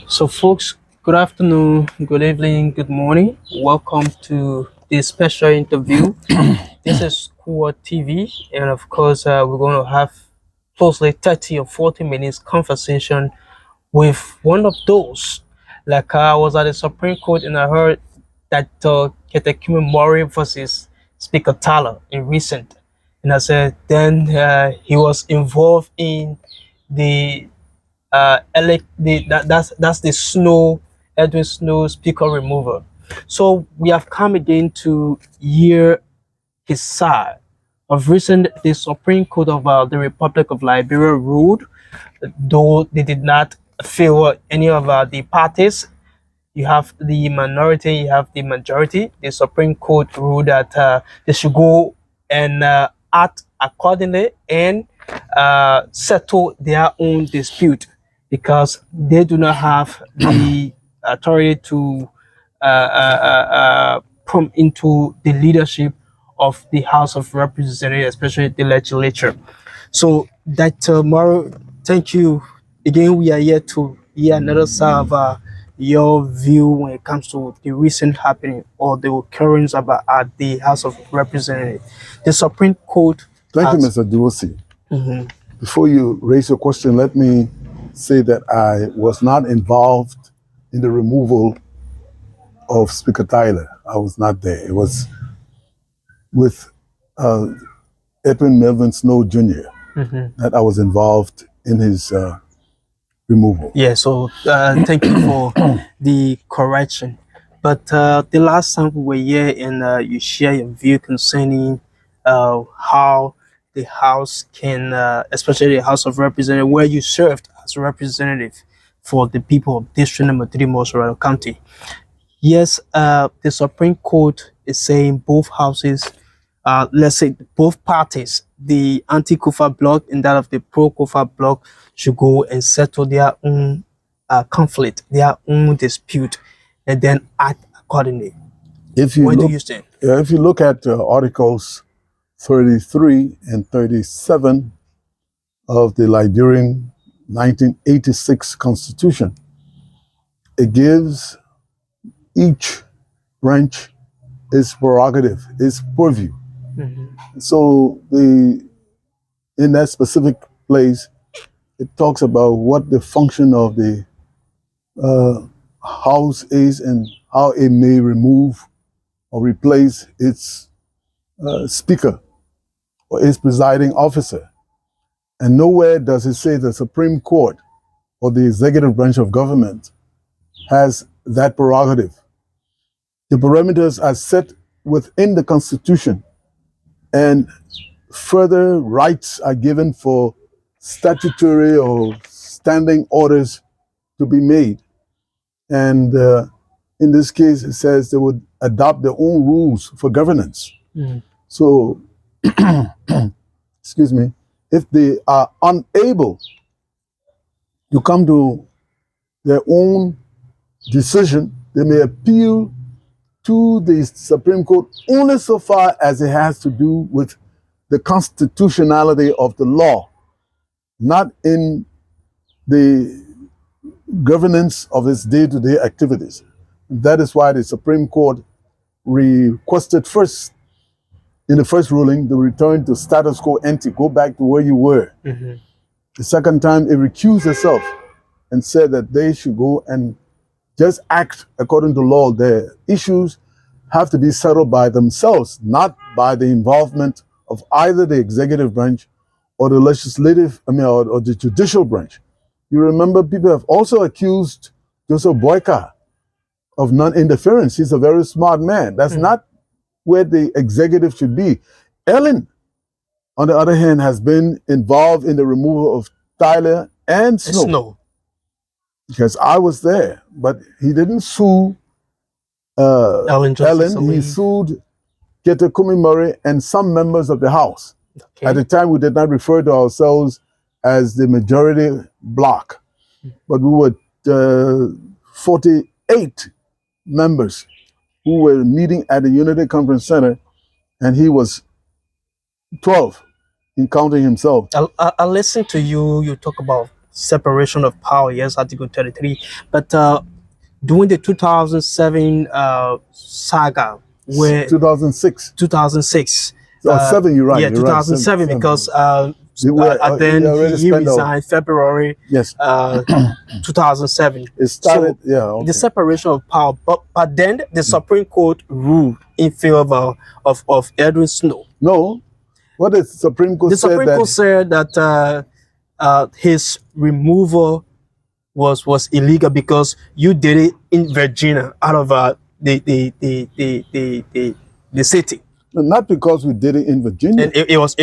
So, folks, good afternoon, good evening, good morning. Welcome to this special interview. This is HOR TV, and of course, we're going to have closely 30 or 40 minutes conversation with one of those. Like I was at the Supreme Court and I heard that Dr.kettehkumuehn Murray versus Speaker Tyler in recent, and I said then he was involved in the that's the snow Edwin Snow speaker remover. So we have come again to hear his side. Of recent, the Supreme Court of the Republic of Liberia ruled, though they did not favor any of the parties. You have the minority, you have the majority. The Supreme Court ruled that they should go and act accordingly and settle their own dispute because they do not have the authority to come into the leadership of the House of Representatives, especially the legislature. So that tomorrow, thank you again. We are here to hear another side of your view when it comes to the recent happening or the occurrence about at the House of Representatives. The Supreme Court. Thank you, Mr. Duosi. Mhm. Before you raise your question, let me say that I was not involved in the removal of Speaker Tyler. I was not there. It was with Edwin Melvin Snow Jr. That I was involved in his removal. Yeah, so thank you for the correction. But the last time we were here and you share your view concerning how the House can, especially the House of Representatives, where you served as a representative for the people of District Number 3, Montserrado County. Yes, the Supreme Court is saying both houses, let's say both parties, the anti-Kufa bloc and that of the pro-Kufa bloc, should go and settle their own conflict, their own dispute, and then act accordingly. Where do you stand? If you look at Articles 33 and 37 of the Liberian 1986 Constitution, it gives each branch its prerogative, its purview. So in that specific place, it talks about what the function of the House is and how it may remove or replace its Speaker or its presiding officer. And nowhere does it say the Supreme Court or the executive branch of government has that prerogative. The parameters are set within the Constitution, and further rights are given for statutory or standing orders to be made. And in this case, it says they would adopt their own rules for governance. So, excuse me, if they are unable to come to their own decision, they may appeal to the Supreme Court only so far as it has to do with the constitutionality of the law, not in the governance of its day-to-day activities. That is why the Supreme Court requested first, in the first ruling, the return to status quo ante, go back to where you were. The second time, it recused itself and said that they should go and just act according to law. Their issues have to be settled by themselves, not by the involvement of either the executive branch or the legislative, or the judicial branch. You remember people have also accused Joseph Boyka of non-interference. He's a very smart man. That's not where the executive should be. Ellen, on the other hand, has been involved in the removal of Tyler and Snow. Because I was there, but he didn't sue Ellen. He sued Kettehkumuehn Murray and some members of the House. At the time, we did not refer to ourselves as the majority bloc, but we were 48 members who were meeting at the Unity Conference Center, and he was 12 in counting himself. I listened to you talk about separation of power. Yes, Article 33. But during the 2007 saga, where 2006. 2006. Or 7, you're right. Yeah, You're right. 2007, Seven. because He then already he spent resigned February Yes. 2007. It started, So yeah. Okay. the separation of power, but then the Supreme Court ruled in favor of Edwin Snow. No, what the Supreme Court The said Supreme that Court said that his removal was illegal because you did it in Virginia, out of the city. not because we did it in Virginia. And it was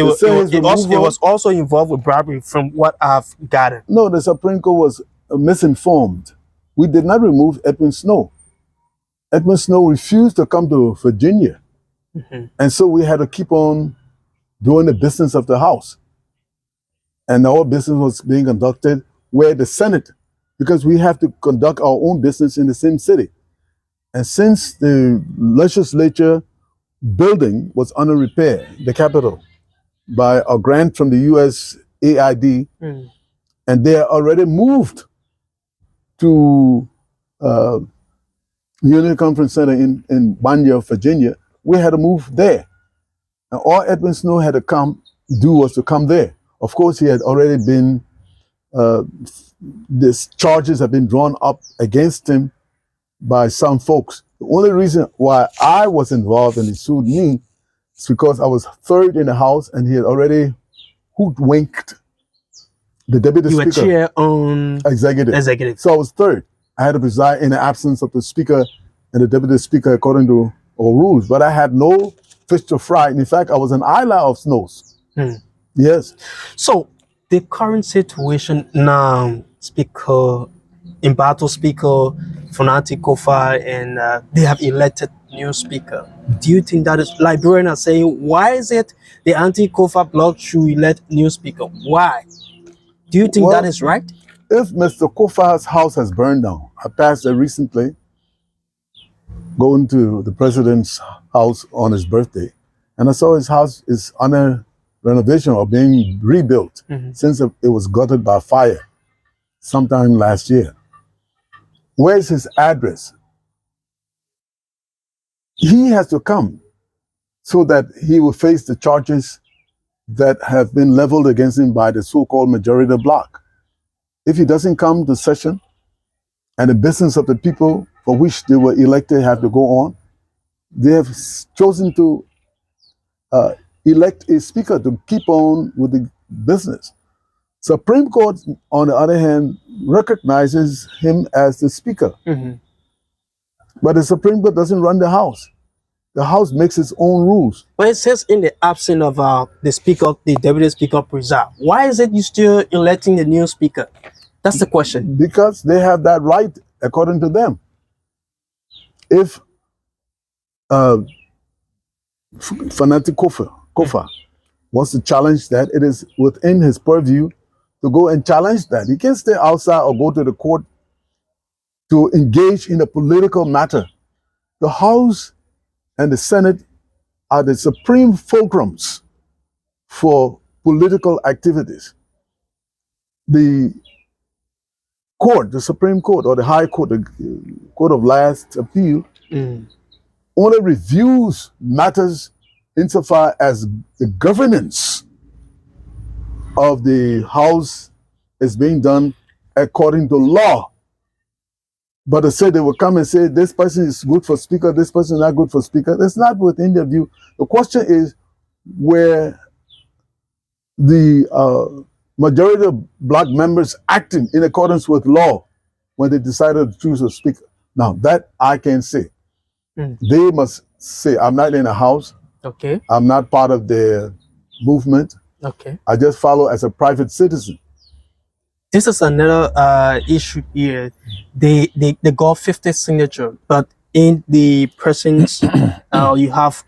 also involved with bribery, from what I've gathered. No, the Supreme Court was misinformed. We did not remove Edwin Snow. Edwin Snow refused to come to Virginia. And so we had to keep on doing the business of the House. And our business was being conducted where the Senate, because we have to conduct our own business in the same city. And since the legislature building was under repair, the Capitol, by a grant from the USAID, and they are already moved to Union Conference Center in Banya, Virginia, we had to move there. And all Edwin Snow had to do was to come there. Of course, he had already been, these charges have been drawn up against him by some folks. The only reason why I was involved and he sued me is because I was third in the House and he had already hoodwinked the deputy You speaker. were chair on executive. So I was third. I had to preside in the absence of the speaker and the deputy speaker according to our rules. But I had no fish to fry. And in fact, I was an ally of Snow's. Yes. So the current situation now, Speaker, embattled Speaker Fonati Kofa, and they have elected new speaker. Do you think that is, Liberians are saying, why is it the anti-Kofa bloc should elect new speaker? Why? Do you think that is right? If Mr. Kofa's house has burned down, I passed there recently, going to the president's house on his birthday, and I saw his house is under renovation or being rebuilt since it was gutted by fire sometime last year. Where's his address? He has to come so that he will face the charges that have been leveled against him by the so-called majority bloc. If he doesn't come to session and the business of the people for which they were elected have to go on, they have chosen to elect a speaker to keep on with the business. Supreme Court, on the other hand, recognizes him as the speaker. But the Supreme Court doesn't run the House. The House makes its own rules. But it says in the absence of the speaker, the deputy speaker preserve. Why is it you still electing the new speaker? That's the question. Because they have that right, according to them. If Fonati Kofa wants to challenge that, it is within his purview to go and challenge that. He can't stay outside or go to the court to engage in a political matter. The House and the Senate are the supreme fulcrums for political activities. The court, the Supreme Court or the High Court, the Court of Last Appeal, only reviews matters insofar as the governance of the House is being done according to law. But to say they will come and say this person is good for speaker, this person is not good for speaker, that's not within their view. The question is where the majority of black members acting in accordance with law when they decided to choose a speaker. Now that I can say. They must say, I'm not in a house. Okay. I'm not part of the movement. Okay. I just follow as a private citizen. This is another issue here. They got 50 signatures, but in the presence, you have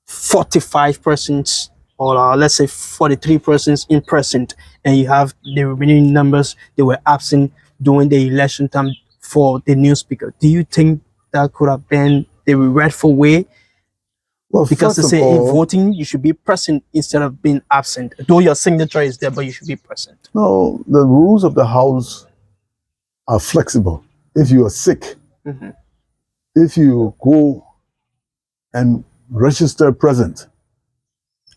45 persons, or let's say 43 persons in present, and you have the remaining numbers that were absent during the election time for the new speaker. Do you think that could have been the rightful way Well, Because they first of say in all, voting, you should be present instead of being absent. Though your signature is there, but you should be present. no, the rules of the House are flexible. If you are sick, if you go and register present,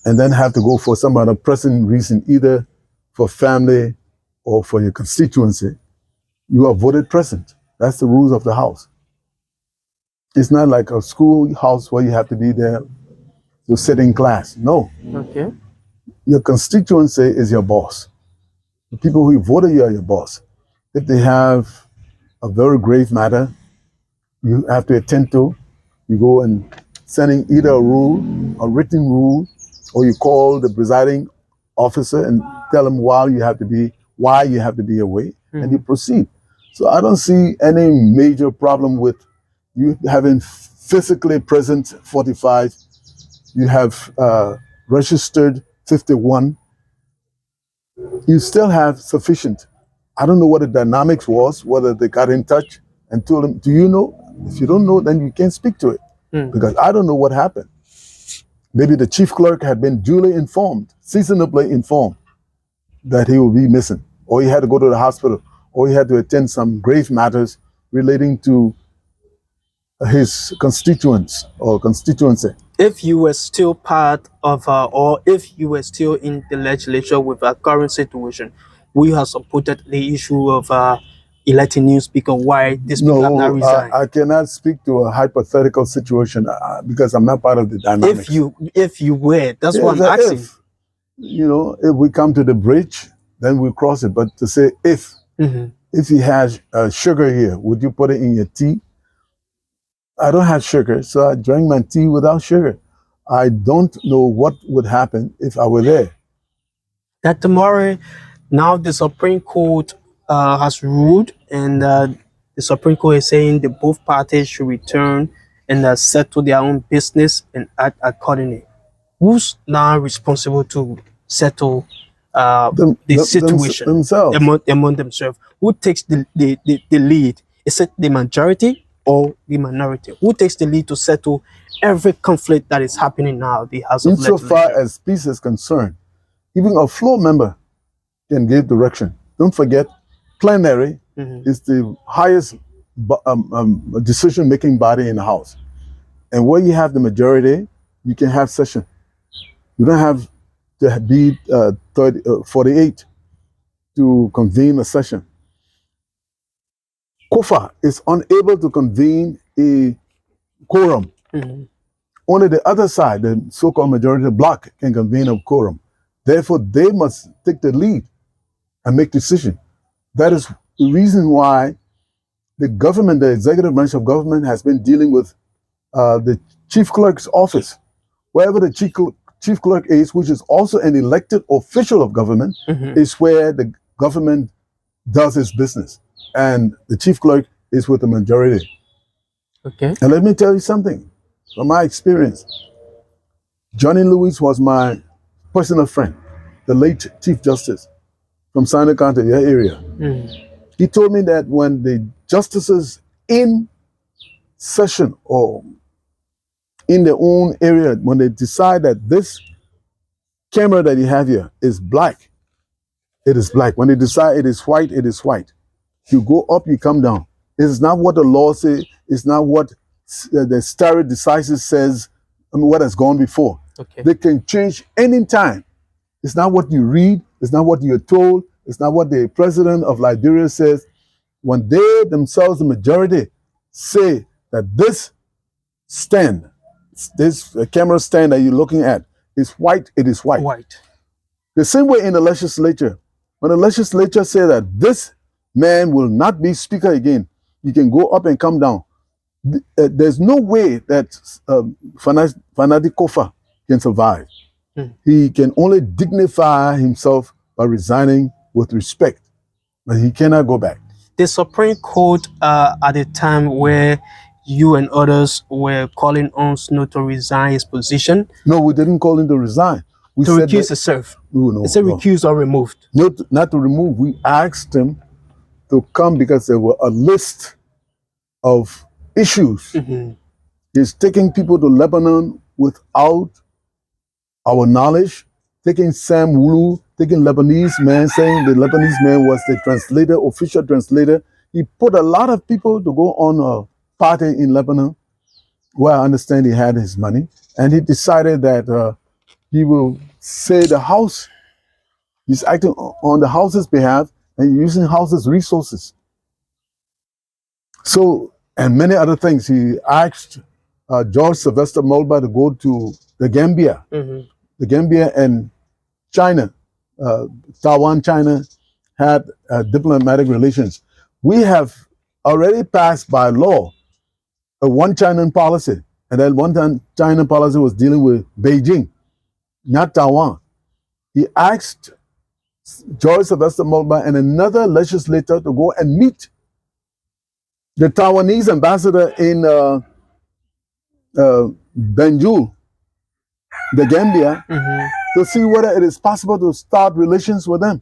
and then have to go for some other pressing reason, either for family or for your constituency, you are voted present. That's the rules of the House. It's not like a school house where you have to be there to sit in class. No, Okay. your constituency is your boss. The people who voted you are your boss. If they have a very grave matter you have to attend to, you go and send in either a rule, a written rule, or you call the presiding officer and tell them why you have to be away, and you proceed. So I don't see any major problem with you having physically present 45. You have registered 51. You still have sufficient. I don't know what the dynamics was, whether they got in touch and told them, do you know? If you don't know, then you can't speak to it, because I don't know what happened. Maybe the chief clerk had been duly informed, seasonably informed, that he will be missing, or he had to go to the hospital, or he had to attend some grave matters relating to his constituents or constituency. If you were still part of, or if you were still in the legislature with our current situation, would you have supported the issue of electing new speaker? Why this people have not No, resigned? I cannot speak to a hypothetical situation because I'm not part of the dynamics. If you were, that's Yeah, what I'm the asking. If we come to the bridge, then we'll cross it. But to say if you had sugar here, would you put it in your tea? I don't have sugar, so I drank my tea without sugar. I don't know what would happen if I were there. That tomorrow, now the Supreme Court has ruled, and the Supreme Court is saying that both parties should return and settle their own business and act accordingly. Who's now responsible to settle the situation themselves. among themselves? Who takes the lead? Is it the majority or the minority? Who takes the lead to settle every conflict that is happening now? The House of Insofar Legislature. as peace is concerned, even a floor member can give direction. Don't forget, plenary is the highest decision-making body in the House. And where you have the majority, you can have session. You don't have to be 48 to convene a session. COFA is unable to convene a quorum. Only the other side, the so-called majority bloc, can convene a quorum. Therefore, they must take the lead and make decision. That is the reason why the government, the executive branch of government, has been dealing with the chief clerk's office. Wherever the chief clerk is, which is also an elected official of government, is where the government does its business. And the chief clerk is with the majority. Okay. And let me tell you something from my experience. Johnny Lewis was my personal friend, the late Chief Justice from Montserrado County, your area. He told me that when the justices in session or in their own area, when they decide that this camera that you have here is black, it is black. When they decide it is white, it is white. You go up, you come down. It is not what the law says. It's not what the stare decisis says, what has gone before. Okay. They can change any time. It's not what you read. It's not what you're told. It's not what the president of Liberia says. When they themselves, the majority, say that this stand, this camera stand that you're looking at is white, it is white. White. The same way in the legislature. When the legislature say that this man will not be speaker again, you can go up and come down. There's no way that Fanadi Kofa can survive. He can only dignify himself by resigning with respect, but he cannot go back. The Supreme Court, at the time where you and others were calling on Snow to resign his position. No, we didn't call him to resign. We to said recuse himself. No, Is it recused or removed? Not to remove. We asked him to come because there were a list of issues. He's taking people to Lebanon without our knowledge, taking Sam Wulu, taking Lebanese man, saying the Lebanese man was the translator, official translator. He put a lot of people to go on a party in Lebanon, where I understand he had his money, and he decided that he will say the house, he's acting on the house's behalf and using house's resources. So, and many other things. He asked George Sylvester Mulba to go to the Gambia, the Gambia and China, Taiwan, China had diplomatic relations. We have already passed by law a one China policy, and that one China policy was dealing with Beijing, not Taiwan. He asked George Sylvester Mulba and another legislator to go and meet the Taiwanese ambassador in Banjul, the Gambia, to see whether it is possible to start relations with them,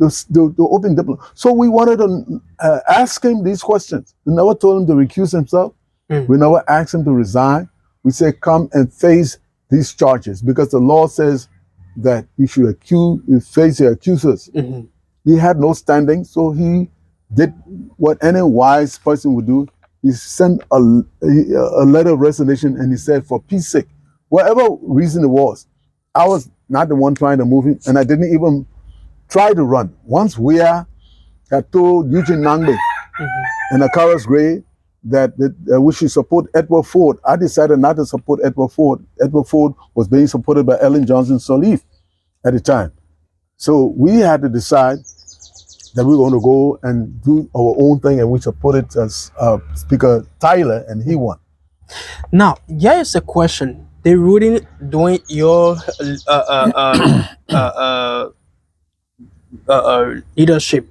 to open diplomacy. So we wanted to ask him these questions. We never told him to recuse himself. We never asked him to resign. We said, come and face these charges, because the law says that you should face your accusers. He had no standing, so he did what any wise person would do. He sent a letter of resignation, and he said, for peace sake, whatever reason it was, I was not the one trying to move him, and I didn't even try to run. Once Weah had told Eugene Nangbe and Akaras Gray that we should support Edward Ford, I decided not to support Edward Ford. Edward Ford was being supported by Ellen Johnson Sirleaf at the time. So we had to decide that we were going to go and do our own thing, and we supported Speaker Tyler, and he won. Now, here is a question. The ruling during your leadership,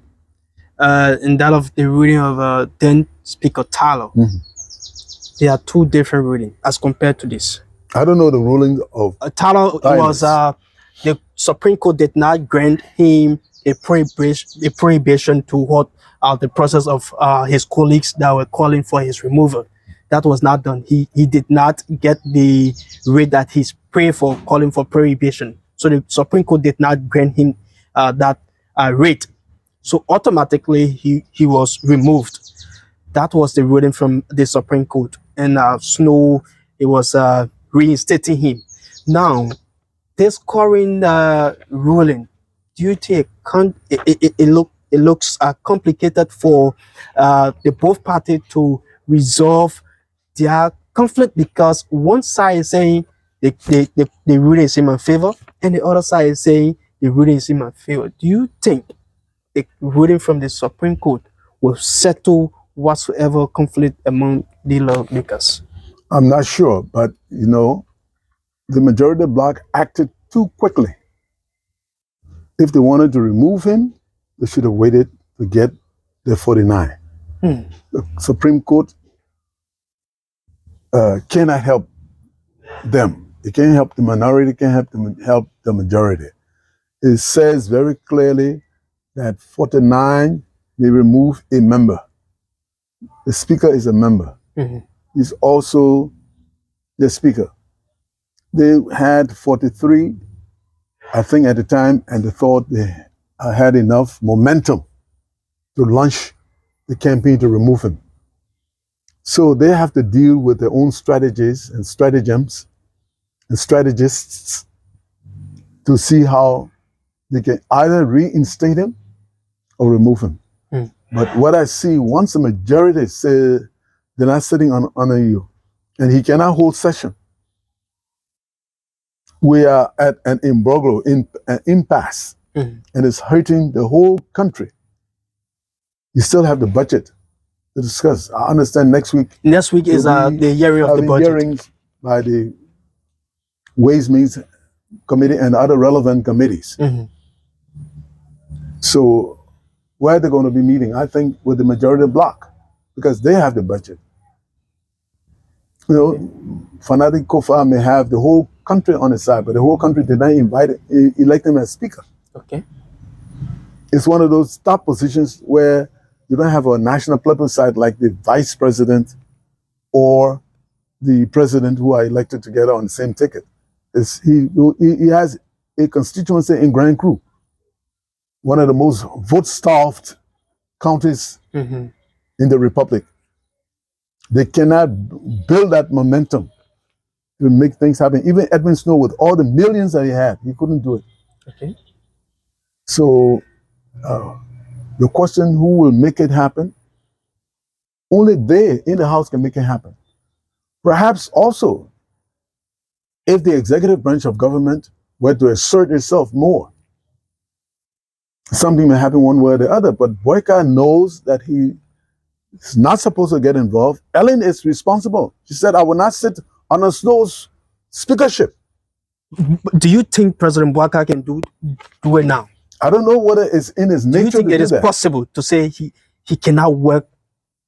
and that of the ruling of then Speaker Tyler, there are two different rulings as compared to this. I don't know the ruling of Tyler was the Supreme Court did not grant him a prohibition to what the process of his colleagues that were calling for his removal. That was not done. He did not get the rate that he's prayed for, calling for prohibition. So the Supreme Court did not grant him that rate. So automatically he was removed. That was the ruling from the Supreme Court. And Snow, it was reinstating him. Now, this current ruling, do you think it looks complicated for the both parties to resolve their conflict, because one side is saying the ruling is in my favor and the other side is saying the ruling is in my favor? Do you think the ruling from the Supreme Court will settle whatsoever conflict among the lawmakers? I'm not sure, but you know, the majority bloc acted too quickly. If they wanted to remove him, they should have waited to get the 49. The Supreme Court cannot help them. It can't help the minority, it can't help the majority. It says very clearly that 49 may remove a member. The speaker is a member. He's also the speaker. They had 43, I think, at the time, and they thought they had enough momentum to launch the campaign to remove him. So they have to deal with their own strategies and stratagems and strategists to see how they can either reinstate him or remove him. But what I see, once the majority say they're not sitting on you, and he cannot hold session, we are at an imbroglio, an impasse, and it's hurting the whole country. You still have the budget to discuss. I understand next week. Next week is the hearing of the budget. Hearings by the Ways Means Committee and other relevant committees. So where they're going to be meeting, I think, with the majority bloc, because they have the budget. You know, Fanatic Kofa may have the whole country on his side, but the whole country did not elect him as speaker. Okay. It's one of those top positions where you don't have a national plebiscite like the vice president or the president who are elected together on the same ticket. He has a constituency in Grand Cru, one of the most vote-starved counties Mm-hmm. in the Republic. They cannot build that momentum to make things happen. Even Edwin Snow, with all the millions that he had, he couldn't do it. Okay. So the question, who will make it happen? Only they in the House can make it happen. Perhaps also, if the executive branch of government were to assert itself more, something may happen one way or the other. But Boyka knows that he is not supposed to get involved. Ellen is responsible. She said, I will not sit on a Snow's speakership. Do you think President Bouaka can do it now? I don't know whether it's in his Do you nature think to it do is that. possible to say he cannot work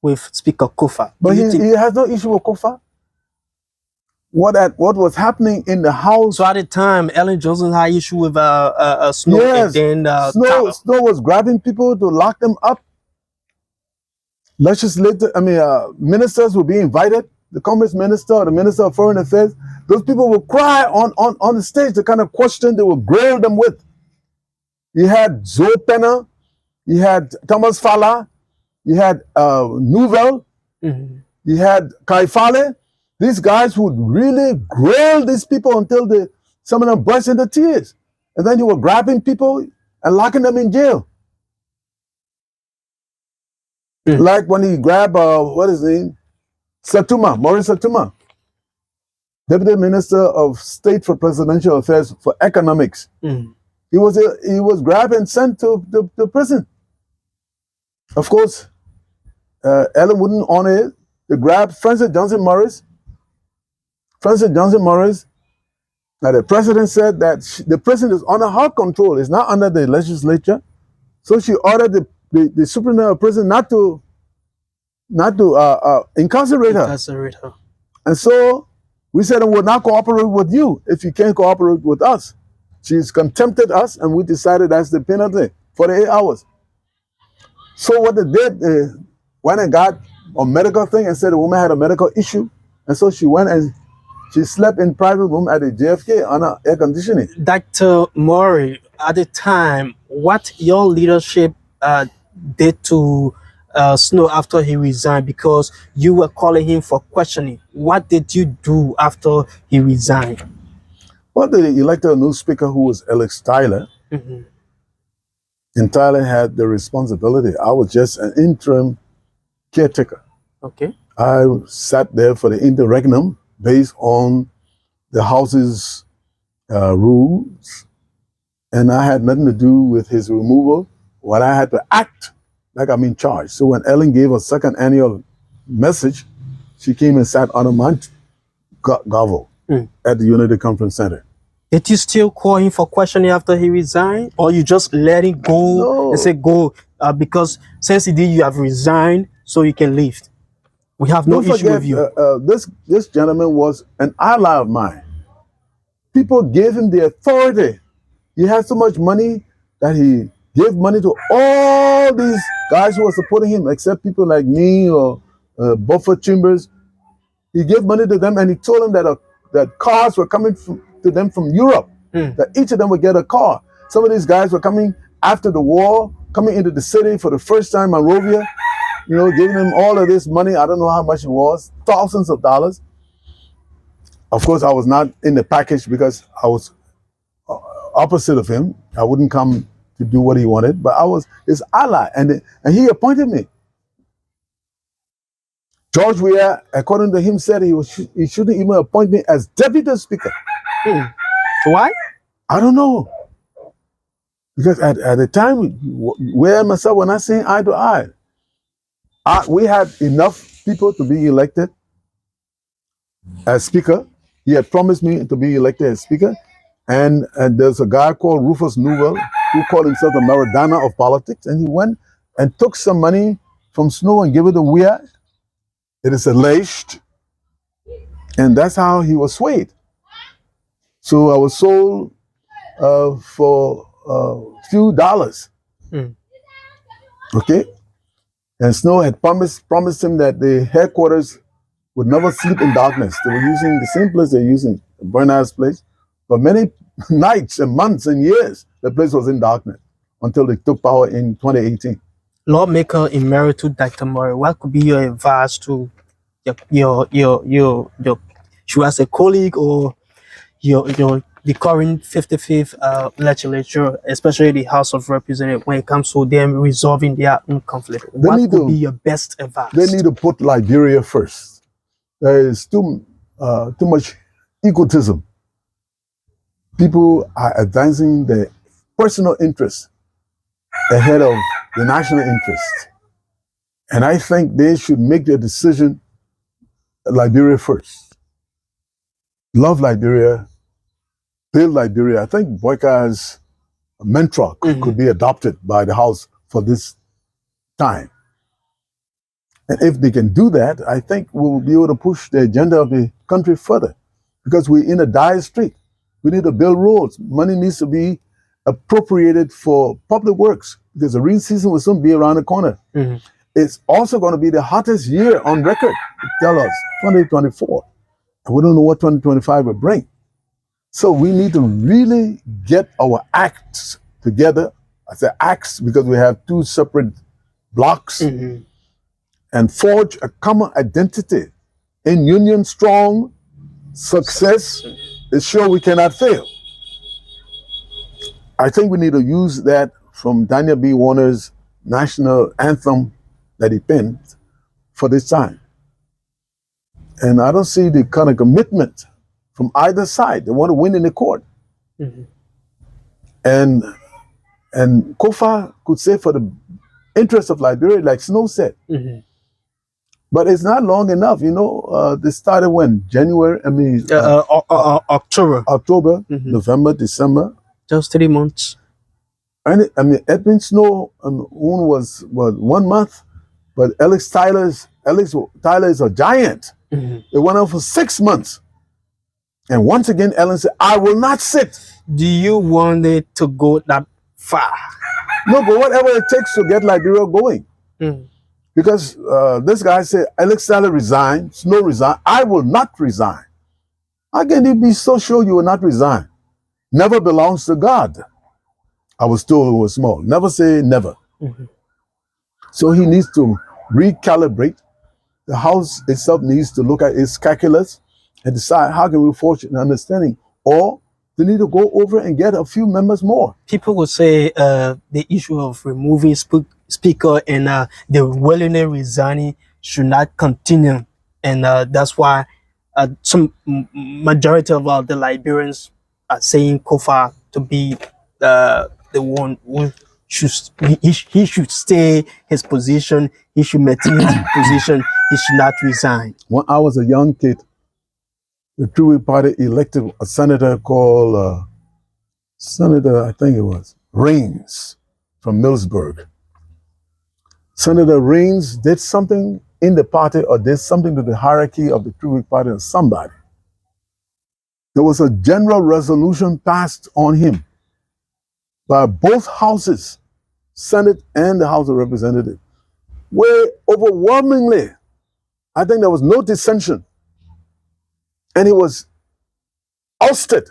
with Speaker Kofa? But he has no issue with Kofa. What was happening in the House? So at the time, Ellen Johnson had issue with Snow, Yes, and then Snow was grabbing people to lock them up. Ministers would be invited. The Commerce Minister or the Minister of Foreign Affairs. Those people would cry on the stage, the kind of question they would grill them with. You had Zoe Penner, you had Thomas Fala, you had Nouvel, you had Kaifale. These guys would really grill these people until some of them burst into tears. And then you were grabbing people and locking them in jail. Like when he grabbed, what is his name? Maurice Satuma, Deputy Minister of State for Presidential Affairs for Economics. He was grabbed and sent to prison. Of course, Ellen wouldn't honor it. They grabbed Francis Johnson Morris. Now the president said that the prison is under her control. It's not under the legislature. So she ordered the superintendent of prison not to incarcerate her. And so we said, we'll not cooperate with you if you can't cooperate with us. She's contempted us, and we decided that's the penalty for the 8 hours. So what they did, went and got a medical thing and said the woman had a medical issue. And so she went and she slept in private room at the JFK under air conditioning. Dr. Murray, at the time, what your leadership did to Snow after he resigned, because you were calling him for questioning. What did you do after he resigned? Well, they elected a new speaker who was Alex Tyler. And Tyler had the responsibility. I was just an interim caretaker. Okay. I sat there for the interregnum based on the House's rules, and I had nothing to do with his removal. What I had to act like I'm in charge. So when Ellen gave a second annual message, she came and sat on a gavel at the Unity Conference Center. Did you still call him for questioning after he resigned, or you just let him go and say go because since he did, you have resigned, so you can leave? We have no issue with you. This gentleman was an ally of mine. People gave him the authority. He had so much money that he gave money to all these guys who were supporting him, except people like me or Beaufort Chambers. He gave money to them, and he told them that cars were coming to them from Europe, that each of them would get a car. Some of these guys were coming after the war, coming into the city for the first time, Monrovia, giving them all of this money. I don't know how much it was, thousands of dollars. Of course, I was not in the package because I was opposite of him. I wouldn't come to do what he wanted, but I was his ally, and he appointed me. George Weah, according to him, said he shouldn't even appoint me as deputy speaker. Why? I don't know. Because at the time, Weah and myself were not seeing eye to eye. We had enough people to be elected as speaker. He had promised me to be elected as speaker. And there's a guy called Rufus Nouvel who called himself the Maradona of politics. And he went and took some money from Snow and gave it to Weah. It is alleged. And that's how he was swayed. So I was sold for a few dollars. Okay? And Snow had promised him that the headquarters would never sleep in darkness. They were using the same place they're using, Bernard's place. For many nights and months and years, the place was in darkness until they took power in 2018. Lawmaker in Murray to Dr. Murray, what could be your advice to your should I say colleague or your the current 55th legislature, especially the House of Representatives, when it comes to them resolving their own conflict? What would be your best advice? They need to put Liberia first. There is too much egotism. People are advancing their personal interests ahead of the national interest. And I think they should make their decision Liberia first. Love Liberia, build Liberia. I think Boyka's mantra could be adopted by the House for this time. And if they can do that, I think we will be able to push the agenda of the country further, because we're in a dire strait. We need to build roads. Money needs to be appropriated for public works, because the rain season will soon be around the corner. It's also going to be the hottest year on record, tell us, 2024. And we don't know what 2025 will bring. So we need to really get our acts together. I say acts because we have two separate blocks, and forge a common identity. In union strong, success is sure we cannot fail. I think we need to use that from Daniel B. Warner's national anthem that he penned for this time. And I don't see the kind of commitment from either side. They want to win in the court. And Kofa could say for the interest of Liberia, like Snow said. But it's not long enough, you know. They started when? January, October, November, December. Just 3 months. And Edwin Snow was 1 month, but Alex Tyler is a giant. It went on for 6 months. And once again, Ellen said, I will not sit. Do you want it to go that far? No, but whatever it takes to get Liberia going. Because this guy said, Alex Tyler resigned, Snow resigned, I will not resign. How can you be so sure you will not resign? Never belongs to God. I was told it was small. Never say never. So he needs to recalibrate. The House itself needs to look at its calculus and decide how can we forge an understanding. Or they need to go over and get a few members more. People would say the issue of removing speaker and the willingly resigning should not continue. And that's why some majority of the Liberians are saying Kofa to be the one who he should stay his position. He should maintain his position. He should not resign. When I was a young kid, the True Party elected a senator called Senator, I think it was, Raines from Millsburg. Senator Raines did something in the party or did something to the hierarchy of the True Party or somebody. There was a general resolution passed on him by both houses, Senate and the House of Representatives, where overwhelmingly, I think there was no dissension. And he was ousted,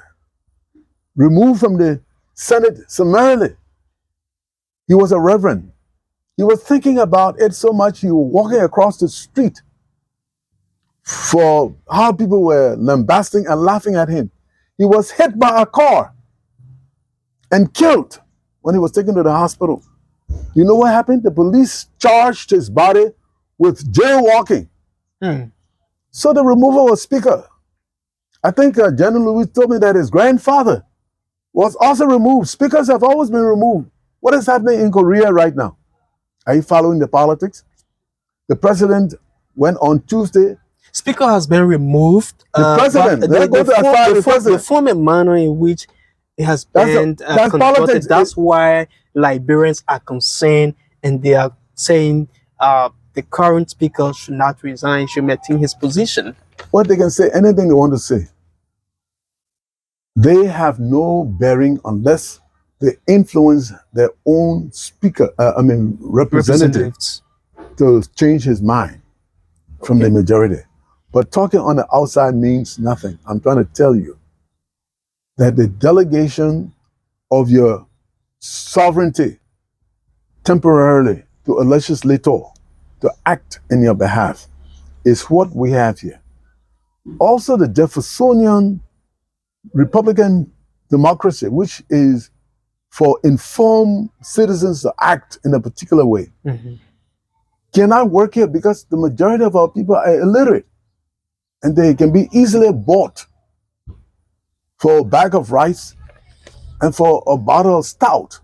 removed from the Senate summarily. He was a reverend. He was thinking about it so much, he was walking across the street for how people were lambasting and laughing at him. He was hit by a car and killed when he was taken to the hospital. You know what happened? The police charged his body with jaywalking. So the removal of Speaker, I think General Louis told me that his grandfather was also removed. Speakers have always been removed. What is happening in Korea right now? Are you following the politics? The president went on Tuesday. Speaker has been removed. The president, the former manner in which it has been conducted. That's why Liberians are concerned, and they are saying the current speaker should not resign, should maintain his position. What they can say, anything they want to say. They have no bearing unless they influence their own speaker, representatives to change his mind from the majority. But talking on the outside means nothing. I'm trying to tell you that the delegation of your sovereignty temporarily to a legislator to act in your behalf is what we have here. Also, the Jeffersonian Republican democracy, which is for informed citizens to act in a particular way, cannot work here because the majority of our people are illiterate and they can be easily bought for a bag of rice and for a bottle of stout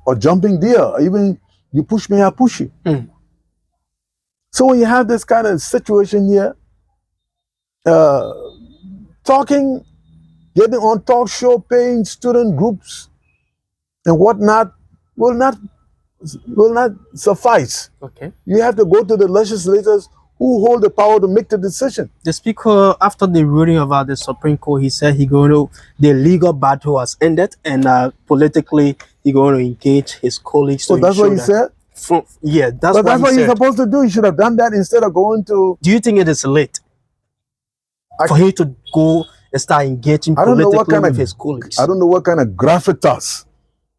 or jumping deer, or even you push me, I push you. So when you have this kind of situation here, talking, getting on talk show, paying student groups and whatnot will not suffice. Okay. You have to go to the legislators who hold the power to make the decision. The speaker, after the ruling about the Supreme Court, he said the legal battle has ended, and politically he going to engage his colleagues. So that's what he said? Yeah, that's But what that's what he he's said. supposed to do. He should have done that instead of going to... Do you think it is late for him to go and start engaging politically with his colleagues? I don't know what kind of gravitas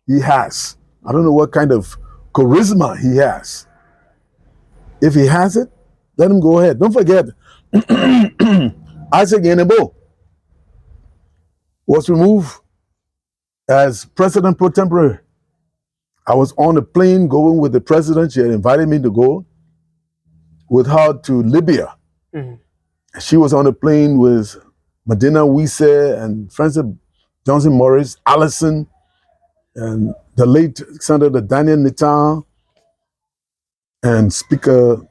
he has. I don't know what kind of charisma he has. If he has it, let him go ahead. Don't forget, Isaac Yenebo was removed as president pro tempore. I was on a plane going with the president. She had invited me to go with her to Libya. She was on a plane with Medina Wise and Francis Johnson Morris, Allison, and the late Senator Daniel Nitan, and Speaker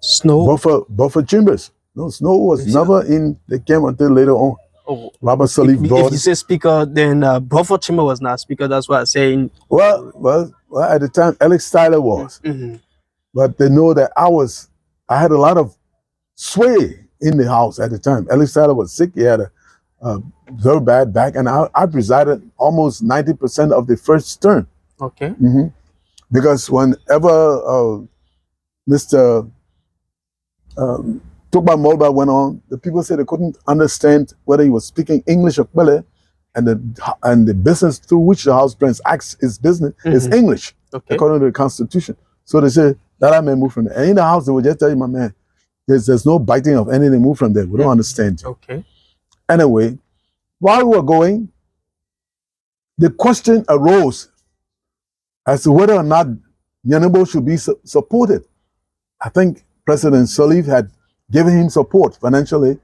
Snow. Buffer Chambers. No, Snow was never in the camp until later on. Oh, Robert Salif brought. If you say speaker, then Buffer Chambers was not speaker. That's what I'm saying. Well, at the time, Alex Tyler was. But they know that I had a lot of sway in the House at the time. Alex Tyler was sick. He had a very bad back, and I presided almost 90% of the first term. Okay. Because whenever Mr. Tukba Molba went on, the people said they couldn't understand whether he was speaking English or Kwele, and the business through which the House transacts its business is English, according to the Constitution. So they said, that man move from there. And in the House, they would just tell you, my man, there's no biting of anything, move from there. We don't understand you. Okay. Anyway, while we were going, the question arose as to whether or not Yenebo should be supported. I think President Salif had given him support financially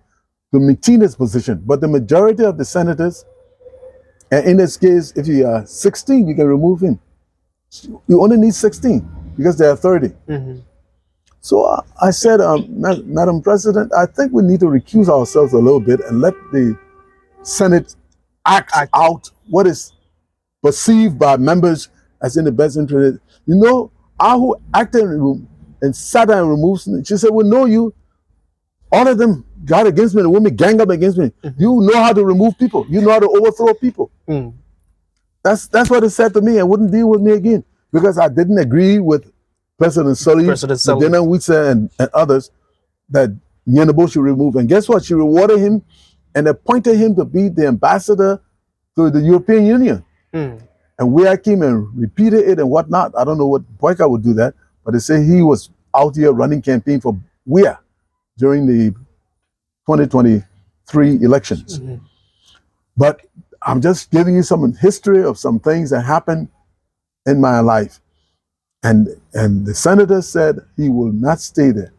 to maintain his position. But the majority of the senators, and in this case, if you are 16, you can remove him. You only need 16 because there are 30. So I said, Madam President, I think we need to recuse ourselves a little bit and let the Senate act out what is perceived by members as in the best interest. You know, Ahu acted in the room and sat down and removed. She said, well, no, you, all of them got against me, the women gang up against me. You know how to remove people. You know how to overthrow people. That's what it said to me, and wouldn't deal with me again because I didn't agree with President Salif, Medina Wise, and others that Yenebo should remove. And guess what? She rewarded him and appointed him to be the ambassador to the European Union. And where came and repeated it and whatnot. I don't know what Boyka would do that, but they say he was out here running campaign for WEA during the 2023 elections. But I'm just giving you some history of some things that happened in my life. And the senator said he will not stay there.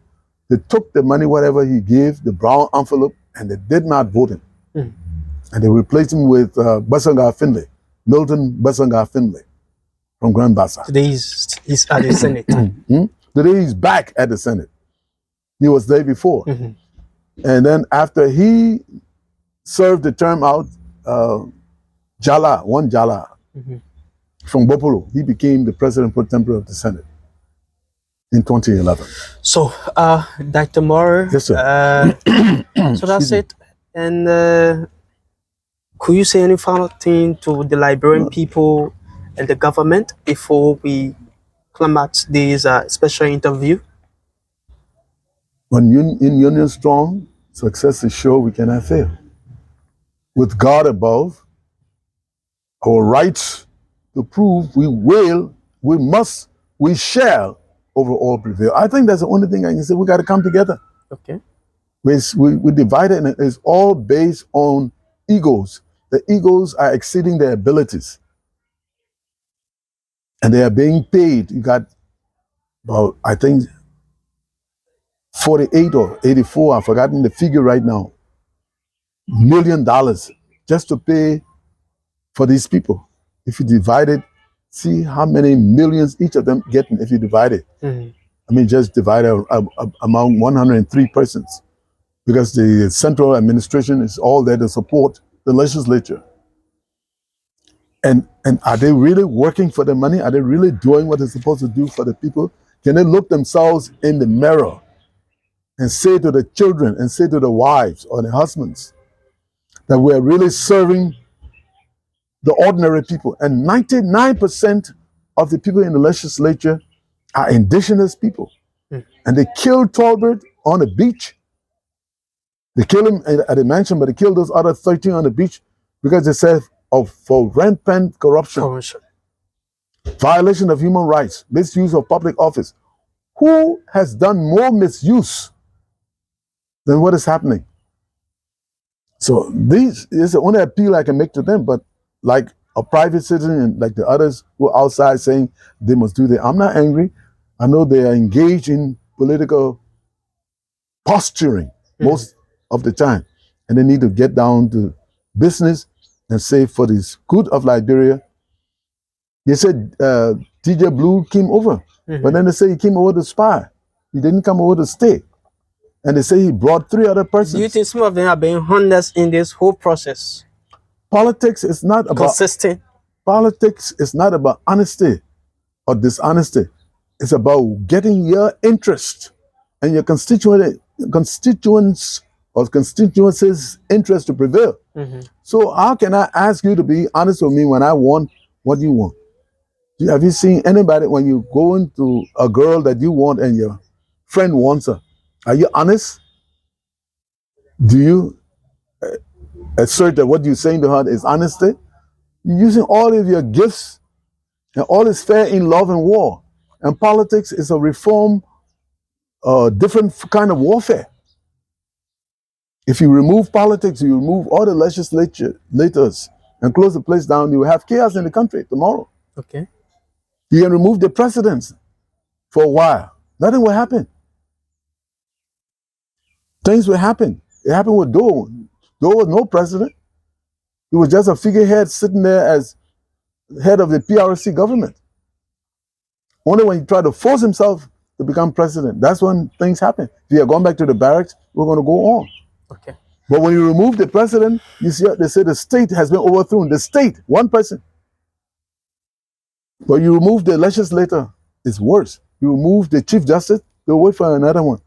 They took the money, whatever he gave, the brown envelope, and they did not vote him. And they replaced him with Basangar Finlay, Milton Basangar Finlay from Grand Bassa. Today he's at the Senate. Today he's back at the Senate. He was there before. And then after he served the term out, Jala, from Bopolo, he became the president pro tempore of the Senate in 2011. So, Dr. Murray, yes, sir. So that's it. And could you say any final thing to the Liberian people and the government before we climax this special interview? When in union strong, success is sure, we cannot fail. With God above, our rights to prove we will, we must, we shall overall prevail. I think that's the only thing I can say. We got to come together. Okay. We divide it, and it's all based on egos. The egos are exceeding their abilities, and they are being paid. You got about, I think, 48 or 84, I've forgotten the figure right now, $1 million just to pay for these people. If you divide it, see how many millions each of them getting if you divide it. Mhm. I mean, just divide it among 103 persons, because the central administration is all there to support the legislature. And are they really working for the money? Are they really doing what they're supposed to do for the people? Can they look themselves in the mirror and say to the children and say to the wives or the husbands that we're really serving the ordinary people? And 99% of the people in the legislature are indigenous people. Mm. And they killed Tolbert on the beach. They killed him at the mansion, but they killed those other 13 on the beach because they said for rampant corruption, violation of human rights, misuse of public office. Who has done more misuse than what is happening? So this is the only appeal I can make to them. But like a private citizen and like the others who are outside saying they must do that, I'm not angry. I know they are engaged in political posturing most of the time. And they need to get down to business and say for the good of Liberia. They said DJ Blue came over, but then they say he came over to spy. He didn't come over to stay. And they say he brought 3 other persons. Do you think some of them have been honest in this whole process? Politics is not about consistent. Politics is not about honesty or dishonesty. It's about getting your interest and your constituents or constituencies' interest to prevail. So how can I ask you to be honest with me when I want what you want? Have you seen anybody when you go into a girl that you want and your friend wants her? Are you honest? Do you assert that what you're saying to her is honesty? You're using all of your gifts, and all is fair in love and war. And politics is a reform, different kind of warfare. If you remove politics, you remove all the legislators and close the place down, you will have chaos in the country tomorrow. Okay. You can remove the presidents for a while. Nothing will happen. Things will happen. It happened with Doe. Doe was no president. He was just a figurehead sitting there as head of the PRC government. Only when he tried to force himself to become president, that's when things happen. If he had gone back to the barracks, we're going to go on. Okay. But when you remove the president, you see, they say the state has been overthrown. The state, one person. But you remove the legislator, it's worse. You remove the chief justice, they'll wait for another one.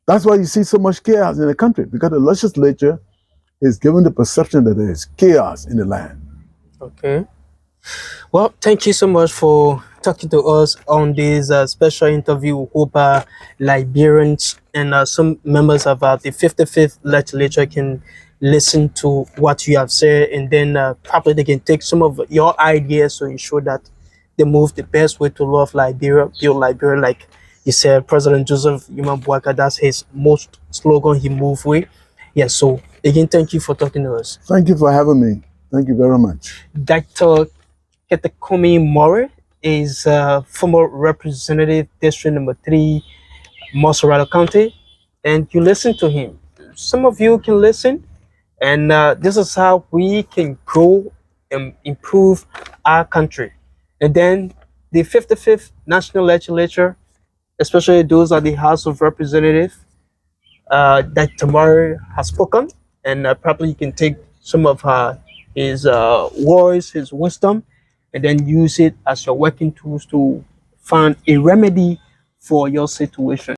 That's why you see so much chaos in the country, because the legislature is given the perception that there is chaos in the land. Okay. Well, thank you so much for talking to us on this special interview. Hope Liberians and some members of the 55th legislature can listen to what you have said, and then probably they can take some of your ideas to ensure that they move the best way to love Liberia, build Liberia. Like you said, President Joseph Yuma Boaka, that's his most slogan he moved with. Yeah, so again, thank you for talking to us. Thank you for having me. Thank you very much. Dr.kettehkumuehn Murray is former representative, district number 3, Montserrado County, and you listen to him. Some of you can listen, and this is how we can grow and improve our country. And then the 55th National Legislature, especially those at the House of Representatives, that Tamari has spoken, and probably you can take some of his words, his wisdom, and then use it as your working tools to find a remedy for your situation.